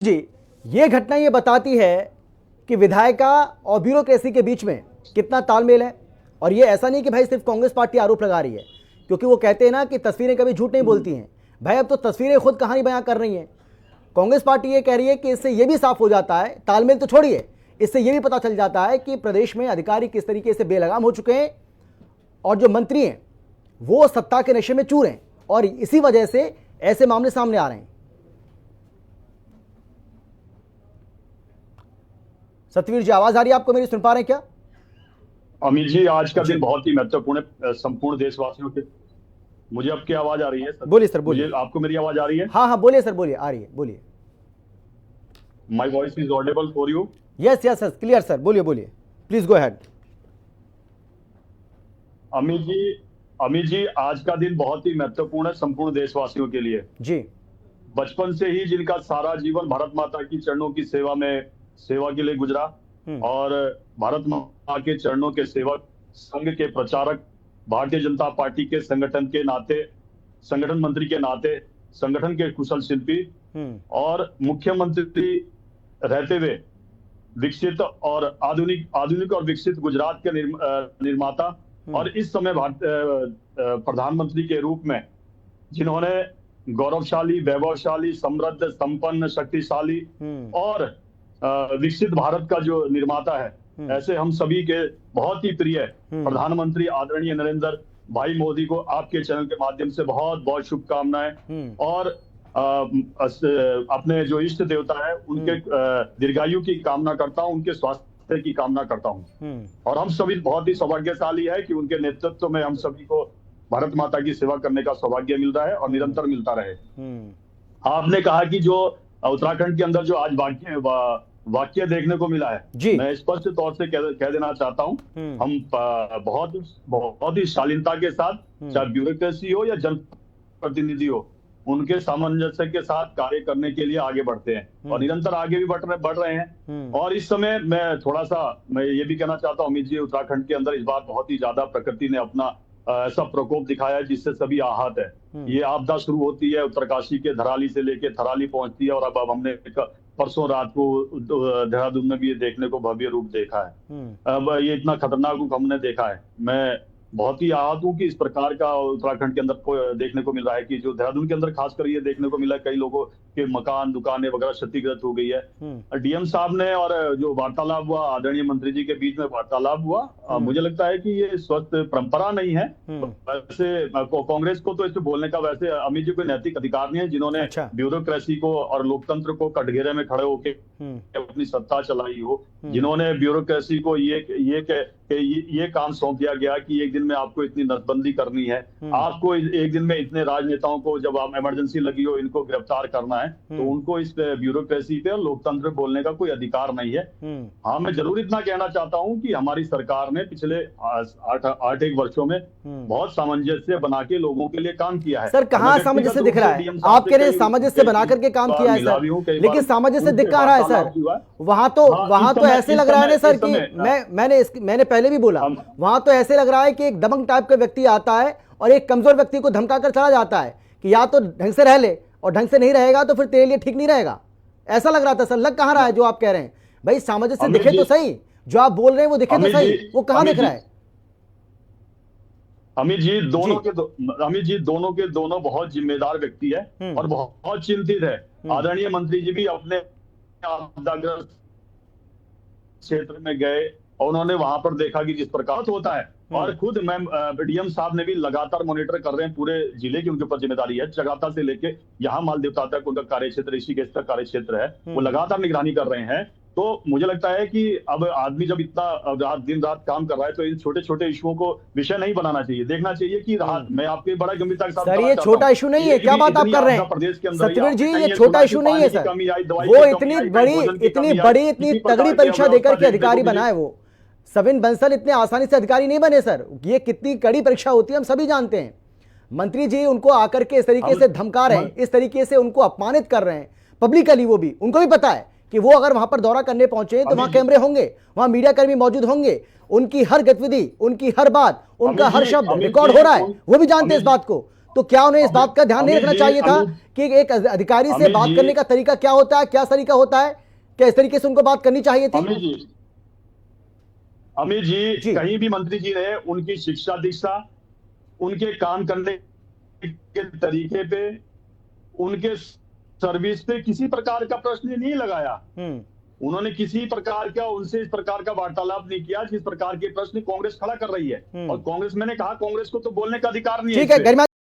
जी, ये घटना ये बताती है कि विधायिका और ब्यूरोक्रेसी के बीच में कितना तालमेल है। और ये ऐसा नहीं कि भाई सिर्फ कांग्रेस पार्टी आरोप लगा रही है, क्योंकि वो कहते हैं ना कि तस्वीरें कभी झूठ नहीं बोलती हैं। भाई अब तो तस्वीरें खुद कहानी बयां कर रही हैं। कांग्रेस पार्टी ये कह रही है कि इससे ये भी साफ हो जाता है, तालमेल तो छोड़िए, इससे ये भी पता चल जाता है कि प्रदेश में अधिकारी किस तरीके से बेलगाम हो चुके हैं और जो मंत्री हैं वो सत्ता के नशे में चूर हैं, और इसी वजह से ऐसे मामले सामने आ रहे हैं। सतवीर जी, आवाज आ रही है आपको मेरी? सुन पा रहे हैं क्या? अमित जी, आज का दिन बहुत ही महत्वपूर्ण है संपूर्ण देशवासियों के। मुझे आपकी आवाज आ रही है सर? बोलिए सर, बोलिए। मुझे आपको मेरी आवाज आ रही है? हाँ हाँ, बोलिए सर, बोलिए, आ रही है, बोलिए। My voice is Audible for you? Yes yes yes, clear sir, बोलिए बोलिए, please go ahead. Amit ji, आज का दिन बहुत ही महत्वपूर्ण है संपूर्ण देशवासियों के लिए जी। बचपन से ही जिनका सारा जीवन भारत माता की चरणों की सेवा के लिए गुजरा, और भारत माता के चरणों के सेवक, संघ के प्रचारक, भारतीय जनता पार्टी के संगठन मंत्री के नाते, संगठन के कुशल शिल्पी और मुख्यमंत्री रहते हुए विकसित और आधुनिक और विकसित गुजरात के निर्माता, और इस समय प्रधानमंत्री के रूप में जिन्होंने गौरवशाली, वैभवशाली, समृद्ध, संपन्न, शक्तिशाली और विकसित भारत का जो निर्माता है, ऐसे हम सभी के बहुत ही प्रिय प्रधानमंत्री आदरणीय नरेंद्र भाई मोदी को आपके चैनल के माध्यम से बहुत बहुत शुभकामनाएं, और अपने जो इष्ट देवता है उनके दीर्घायु की कामना करता हूं, उनके स्वास्थ्य की कामना करता हूं। और हम सभी बहुत ही सौभाग्यशाली है कि उनके नेतृत्व में हम सभी को भारत माता की सेवा करने का सौभाग्य मिल रहा है और निरंतर मिलता रहे। आपने कहा कि जो उत्तराखंड के अंदर जो आज वाक्य देखने को मिला है, मैं स्पष्ट तौर से कह देना चाहता हूं, हम बहुत ही शालीनता के साथ, चाहे ब्यूरोक्रेसी हो या जनप्रतिनिधि हो, उनके सामंजस्य के साथ कार्य करने के लिए आगे बढ़ते हैं और निरंतर आगे भी बढ़ रहे हैं। और इस समय मैं ये भी कहना चाहता हूं अमित जी, उत्तराखंड के अंदर इस बार बहुत ही ज्यादा प्रकृति ने अपना ऐसा प्रकोप दिखाया है जिससे सभी आहत है। ये आपदा शुरू होती है उत्तरकाशी के धराली से लेके थराली पहुंचती है, और अब हमने परसों रात को देहरादून में भी ये देखने को भव्य रूप देखा है। अब ये इतना खतरनाक रूप हमने देखा है। मैं बहुत ही आहत हूँ कि इस प्रकार का उत्तराखंड के अंदर देखने को मिल रहा है, कि जो देहरादून के अंदर खासकर ये देखने को मिला है, कई लोगों के मकान, दुकानें वगैरह क्षतिग्रस्त हो गई है। डीएम साहब ने और जो वार्तालाप हुआ, आदरणीय मंत्री जी के बीच में वार्तालाप हुआ, मुझे लगता है कि ये स्वस्थ परंपरा नहीं है। वैसे कांग्रेस को तो इस पे बोलने का वैसे अमित जी कोई नैतिक अधिकार नहीं है, जिन्होंने ब्यूरोक्रेसी को और लोकतंत्र को कटघरे में खड़े होकर अपनी सत्ता चलाई हो, जिन्होंने ब्यूरोक्रेसी को ये काम सौंप दिया गया कि एक दिन में आपको इतनी नसबंदी करनी है, आपको एक दिन में इतने राजनेताओं को, जब आप इमरजेंसी लगी हो, इनको गिरफ्तार करना है, तो उनको इस ब्यूरोक्रेसी पे और लोकतंत्र बोलने का कोई अधिकार नहीं है। हाँ, मैं जरूर इतना कहना चाहता हूँ कि हमारी सरकार ने पिछले 8 वर्षों में बहुत सामंजस्य बना के लोगों के लिए काम किया है। सर, कहाँ सामंजस्य दिख रहा है? आप कह रहे हैं सामंजस्य बना करके काम किया है सर, लेकिन सामंजस्य दिख कहाँ रहा है सर? वहां तो ऐसे लग रहा है ना सर कि मैंने पहले भी बोला, वहां तो ऐसे लग रहा है कि एक दबंग टाइप का व्यक्ति आता है और एक कमजोर व्यक्ति को धमकाकर चला जाता है कि या तो ढंग से रह ले, और ढंग से नहीं रहेगा तो फिर तेरे लिए ठीक नहीं रहेगा। ऐसा लग रहा था सर। लग कहाँ रहा है जो आप कह रहे हैं? भाई सामंजस्य दिखे तो सही, जो आप बोल रहे हैं वो दिखे तो सही, वो कहाँ दिख रहा है? अमित जी, दोनों के दोनों बहुत जिम्मेदार व्यक्ति है और बहुत चिंतित है। आदरणीय मंत्री जी भी अपने आपदाग्रस्त क्षेत्र में गए और उन्होंने वहां पर देखा कि जिस प्रकार होता है, और खुद मैम डीएम साहब ने भी लगातार मॉनिटर कर रहे हैं पूरे जिले की, उनके ऊपर जिम्मेदारी है। जगाता से लेके यहाँ माल देवता तक उनका कार्य क्षेत्र, ऋषिकेश तक कार्य क्षेत्र है, वो लगातार निगरानी कर रहे हैं। तो मुझे लगता है कि अब आदमी जब इतना दिन रात काम कर रहा है, तो इन छोटे छोटे इशुओं को विषय नहीं बनाना चाहिए, देखना चाहिए कि मैं आपके बड़ा गंभीरता के साथ सर, ये छोटा इशू नहीं है, क्या बात आप कर रहे हैं सतवीर जी? ये छोटा इशू नहीं है सर। वो इतनी बड़ी इतनी तगड़ी परीक्षा देकर के अधिकारी बना है वो। सविन बंसल इतने आसानी से अधिकारी नहीं बने सर। ये कितनी कड़ी परीक्षा होती है हम सभी जानते हैं। मंत्री जी उनको आकर के इस तरीके से धमका रहे हैं, इस तरीके से उनको अपमानित कर रहे हैं पब्लिकली। वो भी, उनको भी पता है कि वो अगर वहां पर दौरा करने पहुंचे तो वहां कैमरे होंगे, वहां मीडिया कर्मी मौजूद होंगे, उनकी हर गतिविधि, उनकी हर बात, उनका हर शब्द रिकॉर्ड हो रहा है, वो भी जानते हैं इस बात को। तो क्या उन्हें इस बात का ध्यान नहीं रखना चाहिए था कि एक अधिकारी से बात करने का तरीका क्या होता है, क्या तरीका होता है, क्या इस तरीके से उनको बात करनी चाहिए थी? अमित जी कहीं भी मंत्री जी रहे, उनकी शिक्षा दीक्षा, उनके काम करने के तरीके पे, उनके सर्विस पे किसी प्रकार का प्रश्न नहीं लगाया। उन्होंने किसी प्रकार का उनसे इस प्रकार का वार्तालाप नहीं किया जिस प्रकार के प्रश्न कांग्रेस खड़ा कर रही है। और कांग्रेस, मैंने कहा कांग्रेस को तो बोलने का अधिकार नहीं है। ठीक है।